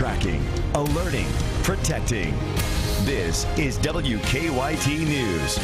Tracking, alerting, protecting. This is WKYT News.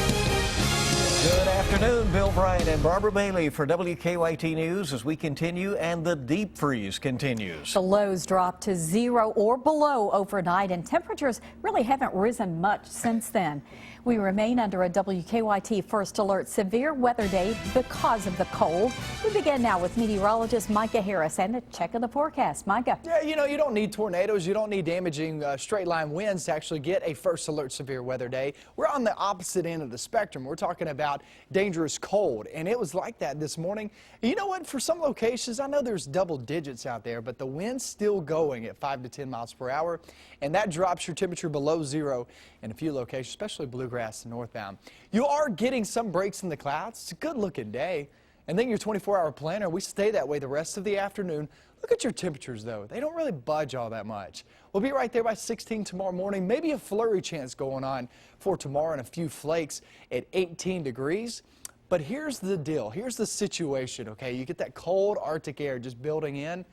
Good afternoon, Bill Bryant and Barbara Bailey for WKYT News as we continue and the deep freeze continues. The lows dropped to 0 or below overnight and temperatures really haven't risen much since then. We remain under a WKYT First Alert severe weather day because of the cold. We begin now with meteorologist Micah Harris and a check of the forecast. Micah. Yeah, you know, you don't need tornadoes. You don't need damaging straight line winds to actually get a First Alert severe weather day. We're on the opposite end of the spectrum. We're talking about dangerous cold, and it was like that this morning. You know what? For some locations, I know there's double digits out there, but the wind's still going at 5 to 10 miles per hour, and that drops your temperature below 0 in a few locations, especially bluegrass and northbound. You are getting some breaks in the clouds. It's a good looking day. And then your 24-hour planner, we stay that way the rest of the afternoon. Look at your temperatures, though. They don't really budge all that much. We'll be right there by 16 tomorrow morning. Maybe a flurry chance going on for tomorrow and a few flakes at 18 degrees. But here's the deal. Here's the situation, okay? You get that cold Arctic air just building in.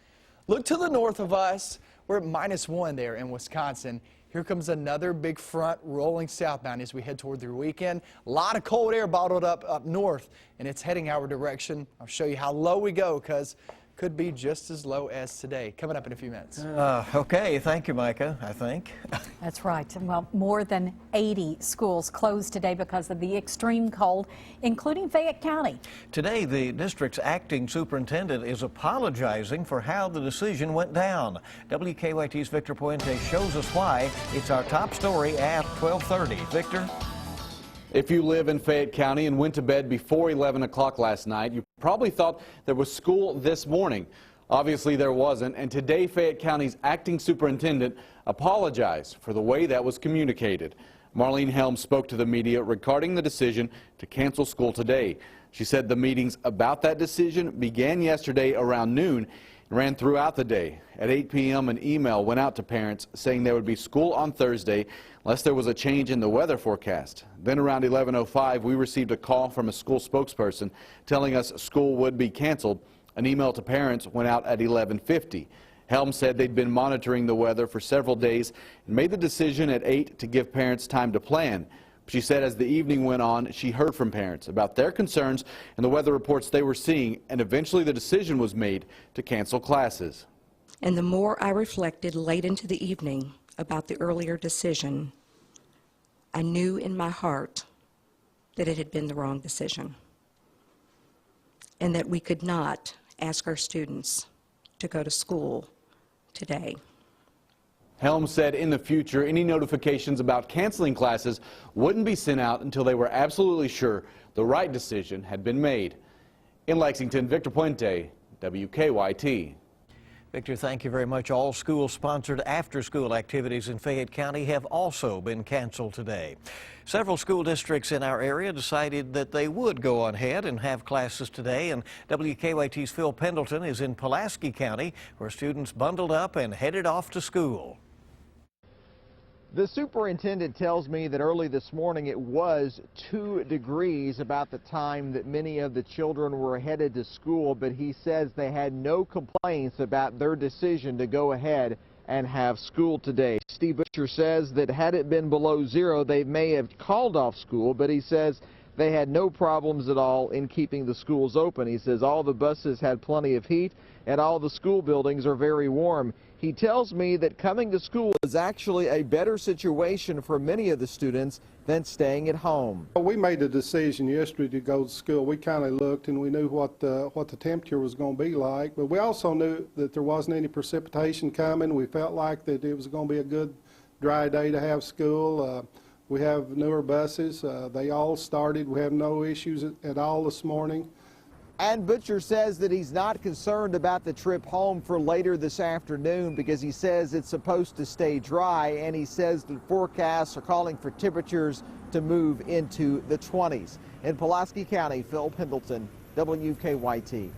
Look to the north of us. We're at -1 there in Wisconsin. Here comes another big front rolling southbound as we head toward the weekend. A lot of cold air bottled up north, and it's heading our direction. I'll show you how low we go because could be just as low as today. Coming up in a few minutes. Okay, thank you, Micah, I think. That's right. Well, more than 80 schools closed today because of the extreme cold, including Fayette County. Today, the district's acting superintendent is apologizing for how the decision went down. WKYT's Victor Puente shows us why. It's our top story at 12:30. Victor? If you live in Fayette County and went to bed before 11 o'clock last night, you probably thought there was school this morning. Obviously there wasn't, and today Fayette County's acting superintendent apologized for the way that was communicated. Marlene Helms spoke to the media regarding the decision to cancel school today. She said the meetings about that decision began yesterday around noon and ran throughout the day. At 8 p.m. an email went out to parents saying there would be school on Thursday unless there was a change in the weather forecast. Then around 11:05 we received a call from a school spokesperson telling us school would be canceled. An email to parents went out at 11:50. Helms said they'd been monitoring the weather for several days and made the decision at 8 to give parents time to plan. She said as the evening went on, she heard from parents about their concerns and the weather reports they were seeing, and eventually the decision was made to cancel classes. And the more I reflected late into the evening about the earlier decision, I knew in my heart that it had been the wrong decision and that we could not ask our students to go to school today. Helms said in the future any notifications about canceling classes wouldn't be sent out until they were absolutely sure the right decision had been made. In Lexington, Victor Puente, WKYT. Victor, thank you very much. All school-sponsored after-school activities in Fayette County have also been canceled today. Several school districts in our area decided that they would go on ahead and have classes today, and WKYT's Phil Pendleton is in Pulaski County, where students bundled up and headed off to school. The superintendent tells me that early this morning it was 2 degrees about the time that many of the children were headed to school, but he says they had no complaints about their decision to go ahead and have school today. Steve Butcher says that had it been below 0, they may have called off school, but he says they had no problems at all in keeping the schools open. He says all the buses had plenty of heat and all the school buildings are very warm. He tells me that coming to school is actually a better situation for many of the students than staying at home. We made the decision yesterday to go to school. We kind of looked and we knew what the temperature was going to be like, but we also knew that there wasn't any precipitation coming. We felt like that it was going to be a good dry day to have school. We have newer buses. They all started. We have no issues at all this morning. And Butcher says that he's not concerned about the trip home for later this afternoon because he says it's supposed to stay dry, and he says the forecasts are calling for temperatures to move into the 20s. In Pulaski County, Phil Pendleton, WKYT.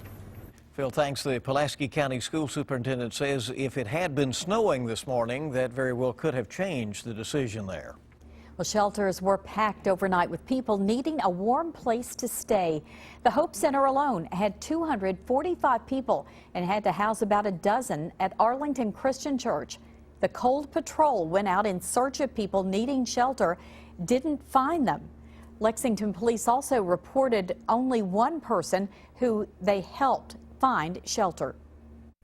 Phil, thanks. The Pulaski County School Superintendent says if it had been snowing this morning, that very well could have changed the decision there. Well, shelters were packed overnight with people needing a warm place to stay. The Hope Center alone had 245 people and had to house about a dozen at Arlington Christian Church. The Cold Patrol went out in search of people needing shelter, didn't find them. Lexington police also reported only one person who they helped find shelter.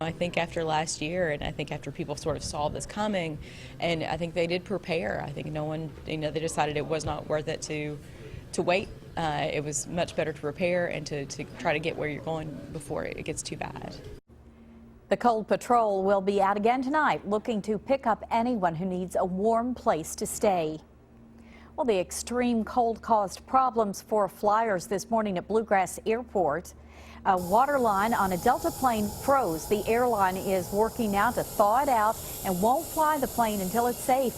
I think after last year, and I think after people sort of saw this coming, and I think they did prepare. I think no one, they decided it was not worth it to wait. It was much better to prepare and to try to get where you're going before it gets too bad. The Cold Patrol will be out again tonight, looking to pick up anyone who needs a warm place to stay. Well, the extreme cold caused problems for flyers this morning at Bluegrass Airport. A water line on a Delta plane froze. The airline is working now to thaw it out and won't fly the plane until it's safe.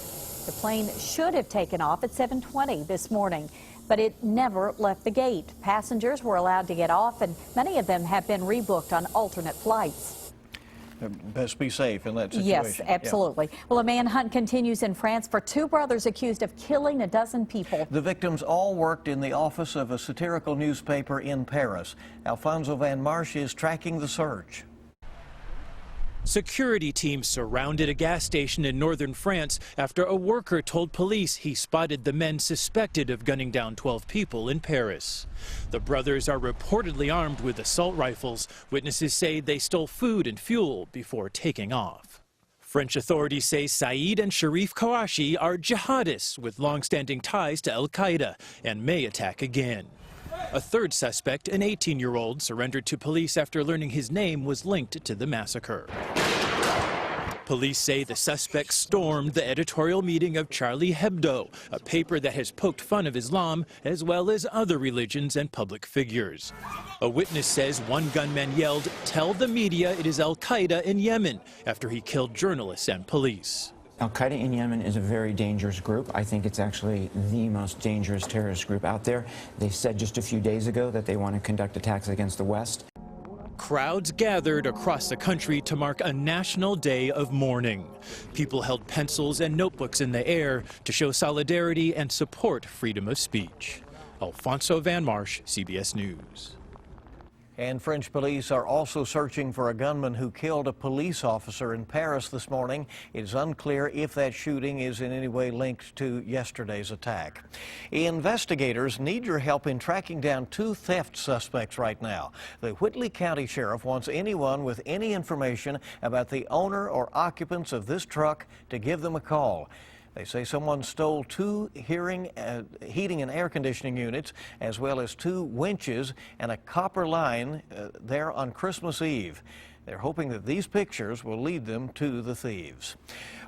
The plane should have taken off at 7:20 this morning, but it never left the gate. Passengers were allowed to get off, and many of them have been rebooked on alternate flights. Best be safe in that situation. Yes, absolutely. Yeah. Well, a manhunt continues in France for two brothers accused of killing a dozen people. The victims all worked in the office of a satirical newspaper in Paris. Alfonso Van Marsh is tracking the search. Security teams surrounded a gas station in northern France after a worker told police he spotted the men suspected of gunning down 12 people in Paris. The brothers are reportedly armed with assault rifles. Witnesses say they stole food and fuel before taking off. French authorities say Saeed and Sharif Kouachi are jihadists with long-standing ties to al-Qaeda and may attack again. A third suspect, an 18-year-old, surrendered to police after learning his name was linked to the massacre. Police say the suspect stormed the editorial meeting of Charlie Hebdo, a paper that has poked fun of Islam as well as other religions and public figures. A witness says one gunman yelled, "Tell the media it is al-Qaeda in Yemen," after he killed journalists and police. Al-Qaeda in Yemen is a very dangerous group. I think it's actually the most dangerous terrorist group out there. They said just a few days ago that they want to conduct attacks against the West. Crowds gathered across the country to mark a national day of mourning. People held pencils and notebooks in the air to show solidarity and support freedom of speech. Alfonso Van Marsh, CBS News. And French police are also searching for a gunman who killed a police officer in Paris this morning. It is unclear if that shooting is in any way linked to yesterday's attack. Investigators need your help in tracking down two theft suspects right now. The Whitley County Sheriff wants anyone with any information about the owner or occupants of this truck to give them a call. They say someone stole two heating and air conditioning units, as well as two winches and a copper line there on Christmas Eve. They're hoping that these pictures will lead them to the thieves.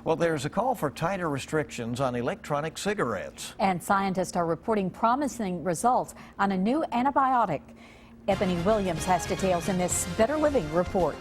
Well, there's a call for tighter restrictions on electronic cigarettes. And scientists are reporting promising results on a new antibiotic. Ebony Williams has details in this Better Living report.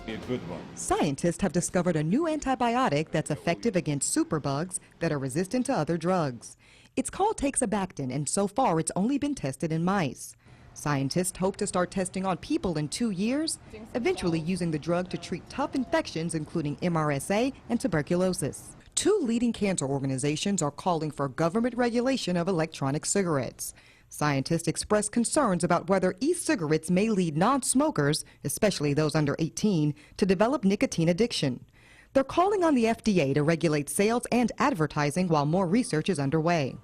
A good one. Scientists have discovered a new antibiotic that's effective against superbugs that are resistant to other drugs. It's called Teixobactin, and so far it's only been tested in mice. Scientists hope to start testing on people in 2 years, eventually using the drug to treat tough infections including MRSA and tuberculosis. Two leading cancer organizations are calling for government regulation of electronic cigarettes. Scientists express concerns about whether e-cigarettes may lead non-smokers, especially those under 18, to develop nicotine addiction. They're calling on the FDA to regulate sales and advertising while more research is underway.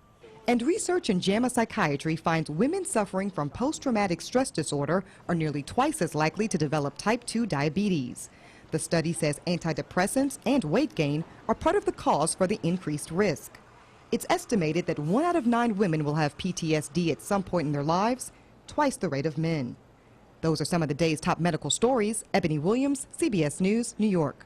And research in JAMA Psychiatry finds women suffering from post-traumatic stress disorder are nearly twice as likely to develop type 2 diabetes. The study says antidepressants and weight gain are part of the cause for the increased risk. It's estimated that 1 out of 9 women will have PTSD at some point in their lives, twice the rate of men. Those are some of the day's top medical stories. Ebony Williams, CBS News, New York.